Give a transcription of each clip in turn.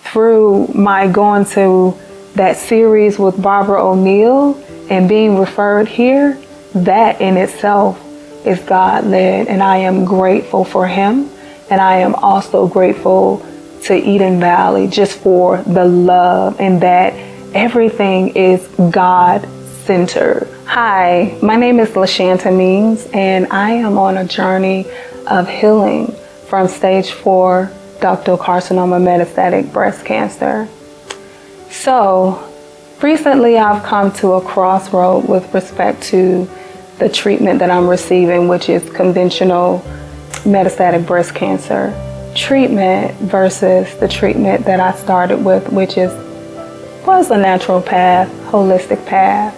Through my going to that series with Barbara O'Neill and being referred here, that in itself is God-led, and I am grateful for him. And I am also grateful to Eden Valley just for the love and that everything is God-centered. Hi, my name is LaShanta Means, and I am on a journey of healing from stage 4 ductal carcinoma metastatic breast cancer. So recently I've come to a crossroad with respect to the treatment that I'm receiving, which is conventional metastatic breast cancer treatment versus the treatment that I started with, which was a natural path, holistic path.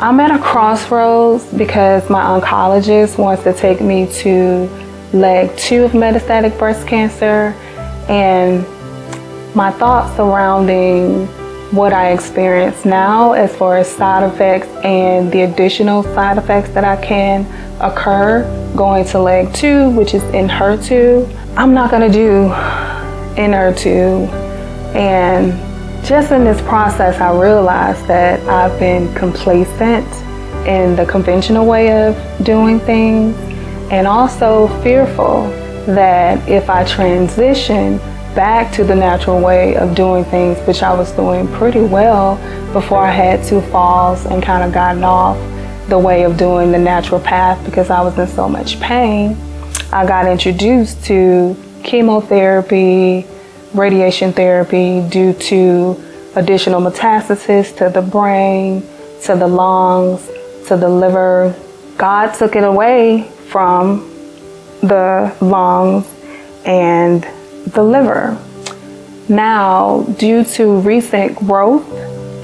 I'm at a crossroads because my oncologist wants to take me to leg 2 of metastatic breast cancer, and my thoughts surrounding what I experience now as far as side effects and the additional side effects that I can occur going to leg 2, which is in HER2. I'm not going to do in HER2, and just in this process I realized that I've been complacent in the conventional way of doing things, and also fearful that if I transition back to the natural way of doing things, which I was doing pretty well before I had 2 falls and kind of gotten off the way of doing the natural path because I was in so much pain, I got introduced to chemotherapy, radiation therapy due to additional metastasis to the brain, to the lungs, to the liver. God took it away from the lungs and the liver. Now, due to recent growth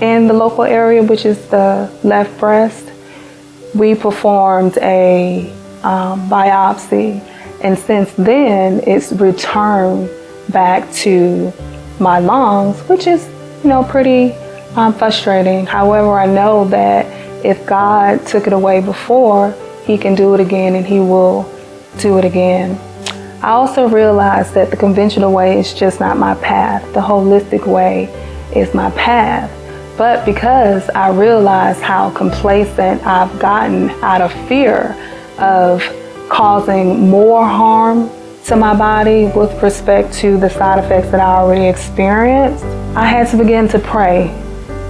in the local area, which is the left breast, we performed a biopsy, and since then it's returned back to my lungs, which is pretty frustrating. However, I know that if God took it away before, he can do it again, and he will do it again. I also realized that the conventional way is just not my path. The holistic way is my path. But because I realized how complacent I've gotten out of fear of causing more harm to my body with respect to the side effects that I already experienced, I had to begin to pray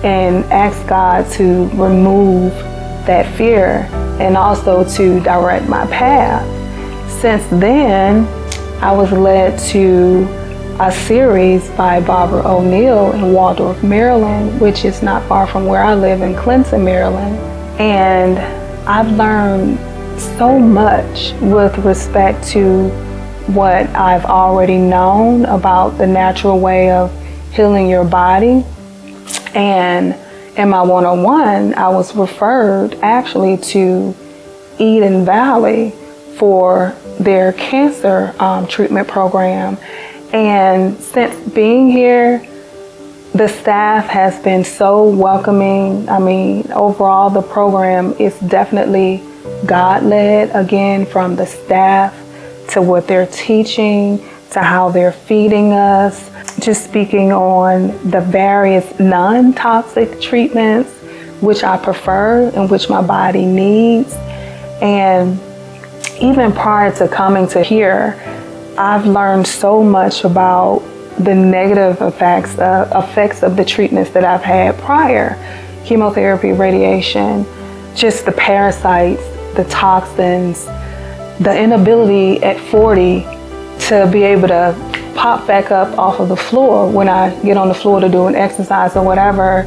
and ask God to remove that fear and also to direct my path. Since then, I was led to a series by Barbara O'Neill in Waldorf, Maryland, which is not far from where I live in Clinton, Maryland. And I've learned so much with respect to what I've already known about the natural way of healing your body. And in my one-on-one, I was referred actually to Eden Valley for their cancer treatment program. And since being here, the staff has been so welcoming. I mean, overall, the program is definitely God-led, again, from the staff to what they're teaching, to how they're feeding us, just speaking on the various non-toxic treatments, which I prefer and which my body needs. And even prior to coming to here, I've learned so much about the negative effects of the treatments that I've had prior. Chemotherapy, radiation, just the parasites, the toxins, the inability at 40 to be able to pop back up off of the floor when I get on the floor to do an exercise or whatever.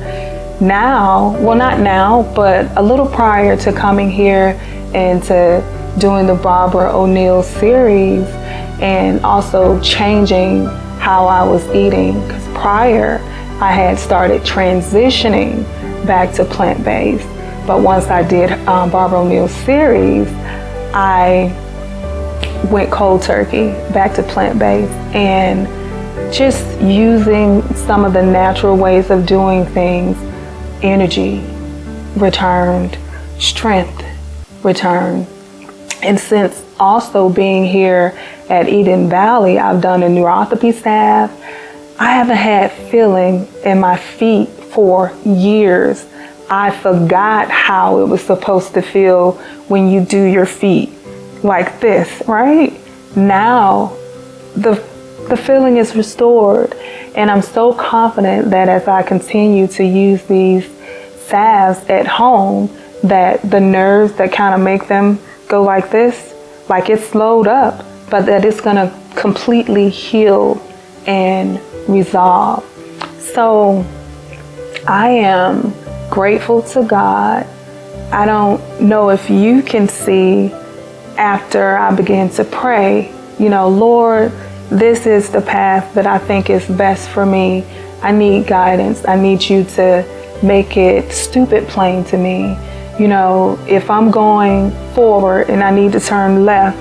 Now, well, not now, but a little prior to coming here and to doing the Barbara O'Neill series, and also changing how I was eating, because prior I had started transitioning back to plant-based, but once I did Barbara O'Neill's series, I went cold turkey back to plant-based, and just using some of the natural ways of doing things, energy returned, strength returned. And since also being here at Eden Valley, I've done a neuropathy staff, I haven't had feeling in my feet for years. I forgot how it was supposed to feel when you do your feet like this, right? Now the feeling is restored, and I'm so confident that as I continue to use these salves at home, that the nerves that kind of make them go like this, like it's slowed up, but that it's gonna completely heal and resolve. So I am grateful to God. I don't know if you can see after I begin to pray, Lord, this is the path that I think is best for me. I need guidance. I need you to make it stupid plain to me. If I'm going forward and I need to turn left,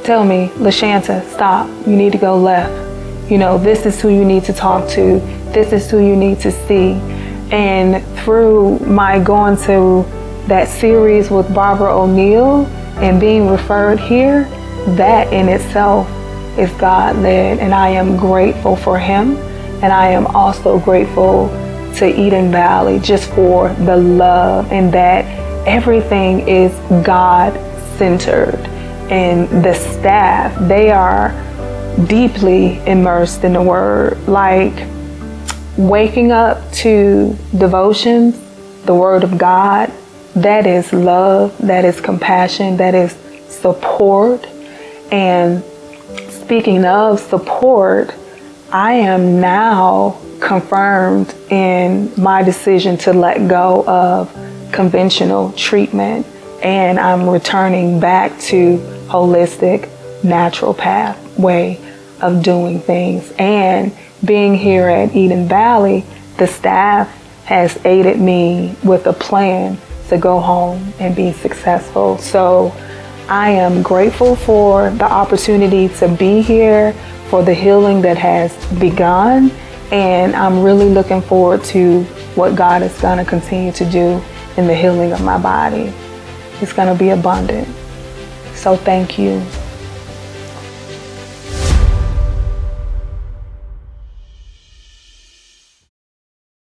tell me, LaShanta, stop. You need to go left. This is who you need to talk to. This is who you need to see. And through my going to that series with Barbara O'Neill and being referred here, that in itself is God-led, and I am grateful for him. And I am also grateful to Eden Valley just for the love, and that everything is God-centered. And the staff, they are deeply immersed in the word, like waking up to devotions, the word of God. That is love, that is compassion, that is support. And speaking of support, I am now confirmed in my decision to let go of conventional treatment, and I'm returning back to holistic, natural pathway of doing things. And being here at Eden Valley, the staff has aided me with a plan to go home and be successful. So I am grateful for the opportunity to be here, for the healing that has begun, and I'm really looking forward to what God is going to continue to do in the healing of my body. It's going to be abundant. So thank you.